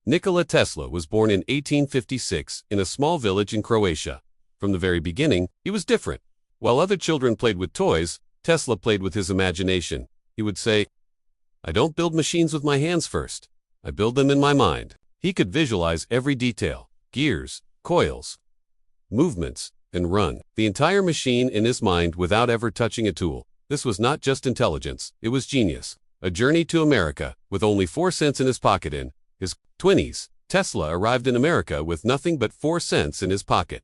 Nikola Tesla was born in 1856 in a small village in Croatia. From the very beginning, he was different. While other children played with toys, Tesla played with his imagination. He would say, "I don't build machines with my hands first. I build them in my mind." He could visualize every detail, gears, coils, movements, and run the entire machine in his mind without ever touching a tool. This was not just intelligence, it was genius. A journey to America, with only 4 cents in his pocket in his 20s, Tesla arrived in America with nothing but 4 cents in his pocket,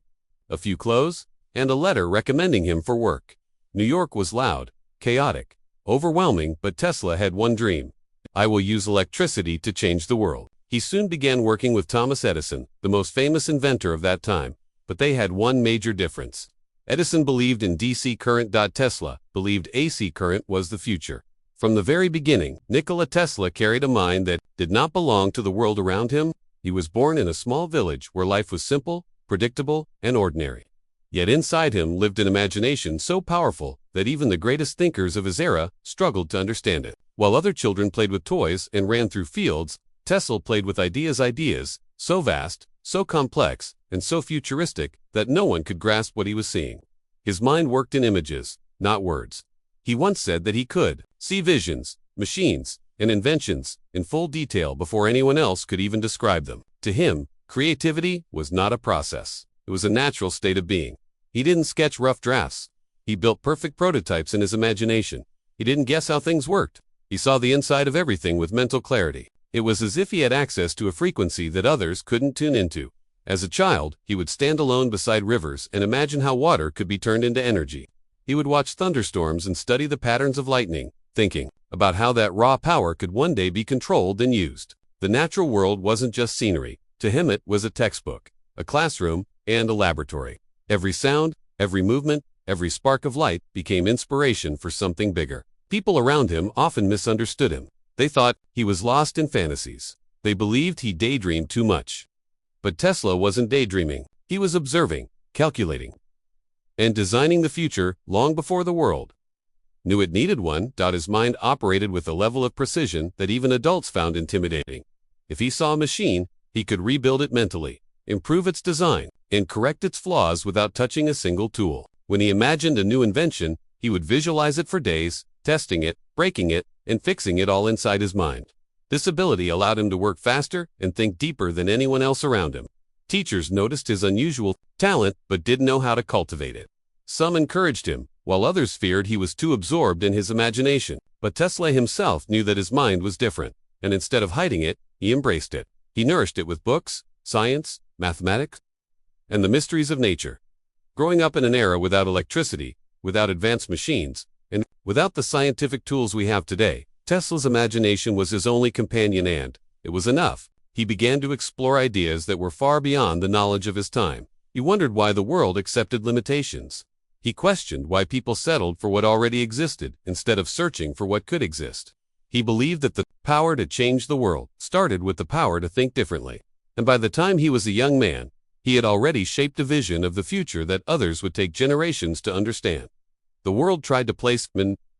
a few clothes, and a letter recommending him for work. New York was loud, chaotic, overwhelming, but Tesla had one dream. "I will use electricity to change the world." He soon began working with Thomas Edison, the most famous inventor of that time, but they had one major difference. Edison believed in DC current. Tesla believed AC current was the future. From the very beginning, Nikola Tesla carried a mind that did not belong to the world around him. He was born in a small village where life was simple, predictable, and ordinary. Yet inside him lived an imagination so powerful that even the greatest thinkers of his era struggled to understand it. While other children played with toys and ran through fields, Tesla played with ideas so vast, so complex, and so futuristic that no one could grasp what he was seeing. His mind worked in images, not words. He once said that he could see visions, machines, and inventions in full detail before anyone else could even describe them. To him, creativity was not a process. It was a natural state of being. He didn't sketch rough drafts. He built perfect prototypes in his imagination. He didn't guess how things worked. He saw the inside of everything with mental clarity. It was as if he had access to a frequency that others couldn't tune into. As a child, he would stand alone beside rivers and imagine how water could be turned into energy. He would watch thunderstorms and study the patterns of lightning, thinking about how that raw power could one day be controlled and used. The natural world wasn't just scenery. To him it was a textbook, a classroom, and a laboratory. Every sound, every movement, every spark of light became inspiration for something bigger. People around him often misunderstood him. They thought he was lost in fantasies. They believed he daydreamed too much. But Tesla wasn't daydreaming. He was observing, calculating, and designing the future long before the world knew it needed one. His mind operated with a level of precision that even adults found intimidating. If he saw a machine, he could rebuild it mentally, improve its design, and correct its flaws without touching a single tool. When he imagined a new invention, he would visualize it for days, testing it, breaking it, and fixing it all inside his mind. This ability allowed him to work faster and think deeper than anyone else around him. Teachers noticed his unusual talent but didn't know how to cultivate it. Some encouraged him, while others feared he was too absorbed in his imagination. But Tesla himself knew that his mind was different, and instead of hiding it, he embraced it. He nourished it with books, science, mathematics, and the mysteries of nature. Growing up in an era without electricity, without advanced machines, and without the scientific tools we have today, Tesla's imagination was his only companion, and it was enough. He began to explore ideas that were far beyond the knowledge of his time. He wondered why the world accepted limitations. He questioned why people settled for what already existed instead of searching for what could exist. He believed that the power to change the world started with the power to think differently. And by the time he was a young man, he had already shaped a vision of the future that others would take generations to understand. The world tried to place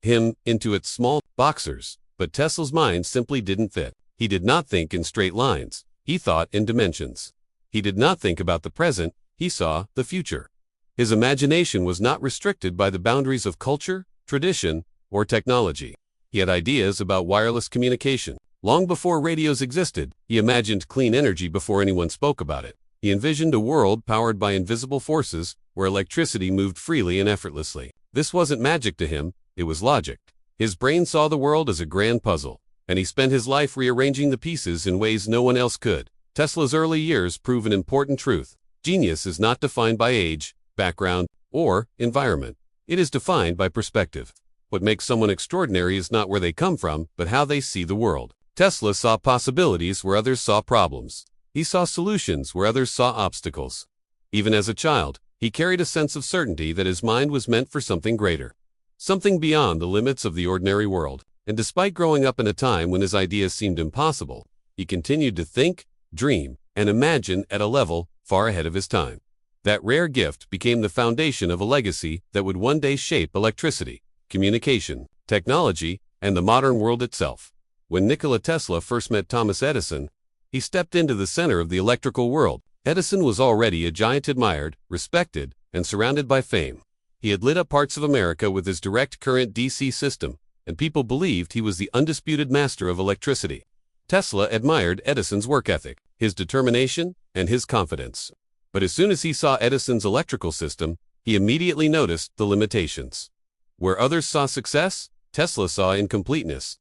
him into its small boxers, but Tesla's mind simply didn't fit. He did not think in straight lines. He thought in dimensions. He did not think about the present. He saw the future. His imagination was not restricted by the boundaries of culture, tradition, or technology. He had ideas about wireless communication. Long before radios existed, he imagined clean energy before anyone spoke about it. He envisioned a world powered by invisible forces where electricity moved freely and effortlessly. This wasn't magic to him, it was logic. His brain saw the world as a grand puzzle, and he spent his life rearranging the pieces in ways no one else could. Tesla's early years prove an important truth. Genius is not defined by age, background, or environment. It is defined by perspective. What makes someone extraordinary is not where they come from, but how they see the world. Tesla saw possibilities where others saw problems. He saw solutions where others saw obstacles. Even as a child, he carried a sense of certainty that his mind was meant for something greater, something beyond the limits of the ordinary world. And despite growing up in a time when his ideas seemed impossible, he continued to think, dream, and imagine at a level far ahead of his time. That rare gift became the foundation of a legacy that would one day shape electricity, communication, technology, and the modern world itself. When Nikola Tesla first met Thomas Edison, He stepped into the center of the electrical world. Edison was already a giant, admired, respected, and surrounded by fame. He had lit up parts of America with his direct current DC system, and people believed he was the undisputed master of electricity. Tesla admired Edison's work ethic, his determination, and his confidence. But as soon as he saw Edison's electrical system, he immediately noticed the limitations. Where others saw success, Tesla saw incompleteness.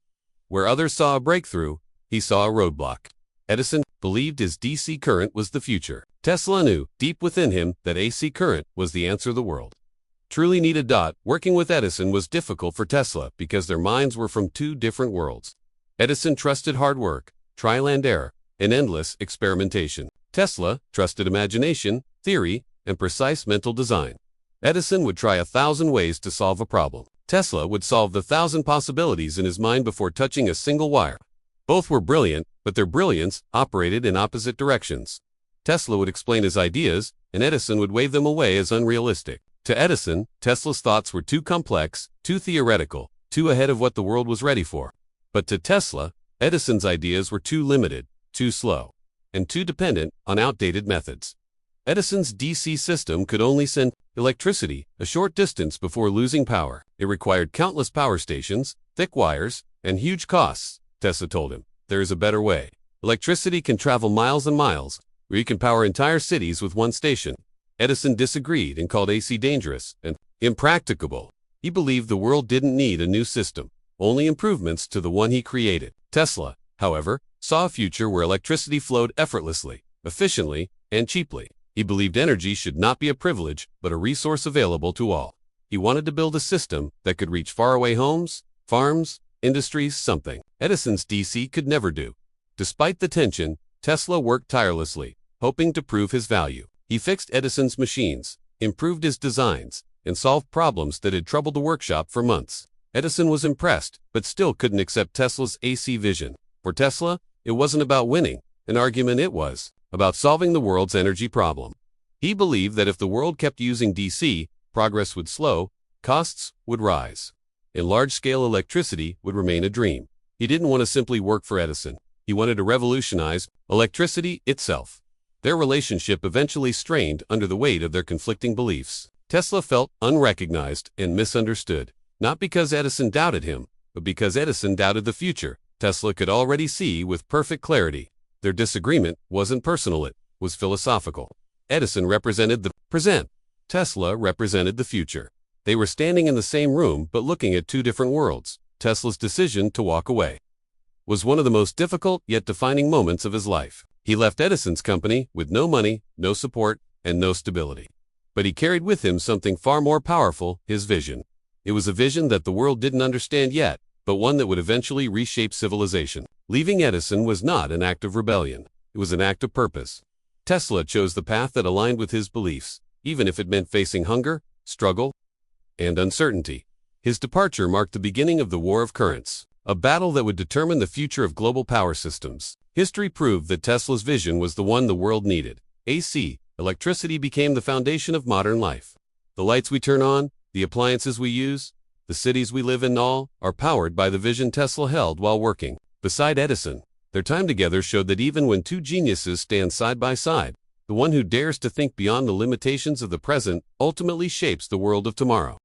Where others saw a breakthrough, he saw a roadblock. Edison believed his DC current was the future. Tesla knew, deep within him, that AC current was the answer the world truly needed. Working with Edison was difficult for Tesla because their minds were from two different worlds. Edison trusted hard work, trial and error, and endless experimentation. Tesla trusted imagination, theory, and precise mental design. Edison would try 1,000 ways to solve a problem. Tesla would solve the 1,000 possibilities in his mind before touching a single wire. Both were brilliant, but their brilliance operated in opposite directions. Tesla would explain his ideas, and Edison would wave them away as unrealistic. To Edison, Tesla's thoughts were too complex, too theoretical, too ahead of what the world was ready for. But to Tesla, Edison's ideas were too limited, too slow, and too dependent on outdated methods. Edison's DC system could only send electricity a short distance before losing power. It required countless power stations, thick wires, and huge costs. Tesla told him, "There is a better way. Electricity can travel miles and miles, where you can power entire cities with one station." Edison disagreed and called AC dangerous and impracticable. He believed the world didn't need a new system, only improvements to the one he created. Tesla, however, saw a future where electricity flowed effortlessly, efficiently, and cheaply. He believed energy should not be a privilege, but a resource available to all. He wanted to build a system that could reach faraway homes, farms, industries, something Edison's DC could never do. Despite the tension, Tesla worked tirelessly, hoping to prove his value. He fixed Edison's machines, improved his designs, and solved problems that had troubled the workshop for months. Edison was impressed, but still couldn't accept Tesla's AC vision. For Tesla, it wasn't about winning an argument, it was about solving the world's energy problem. He believed that if the world kept using DC, progress would slow, costs would rise, and large-scale electricity would remain a dream. He didn't want to simply work for Edison. He wanted to revolutionize electricity itself. Their relationship eventually strained under the weight of their conflicting beliefs. Tesla felt unrecognized and misunderstood, not because Edison doubted him, but because Edison doubted the future Tesla could already see with perfect clarity. Their disagreement wasn't personal, it was philosophical. Edison represented the present. Tesla represented the future. They were standing in the same room but looking at two different worlds. Tesla's decision to walk away was one of the most difficult yet defining moments of his life. He left Edison's company with no money, no support, and no stability. But he carried with him something far more powerful, his vision. It was a vision that the world didn't understand yet, but one that would eventually reshape civilization. Leaving Edison was not an act of rebellion. It was an act of purpose. Tesla chose the path that aligned with his beliefs, even if it meant facing hunger, struggle, and uncertainty. His departure marked the beginning of the War of Currents, a battle that would determine the future of global power systems. History proved that Tesla's vision was the one the world needed. AC, electricity, became the foundation of modern life. The lights we turn on, the appliances we use, the cities we live in, all are powered by the vision Tesla held while working beside Edison. Their time together showed that even when two geniuses stand side by side, the one who dares to think beyond the limitations of the present ultimately shapes the world of tomorrow.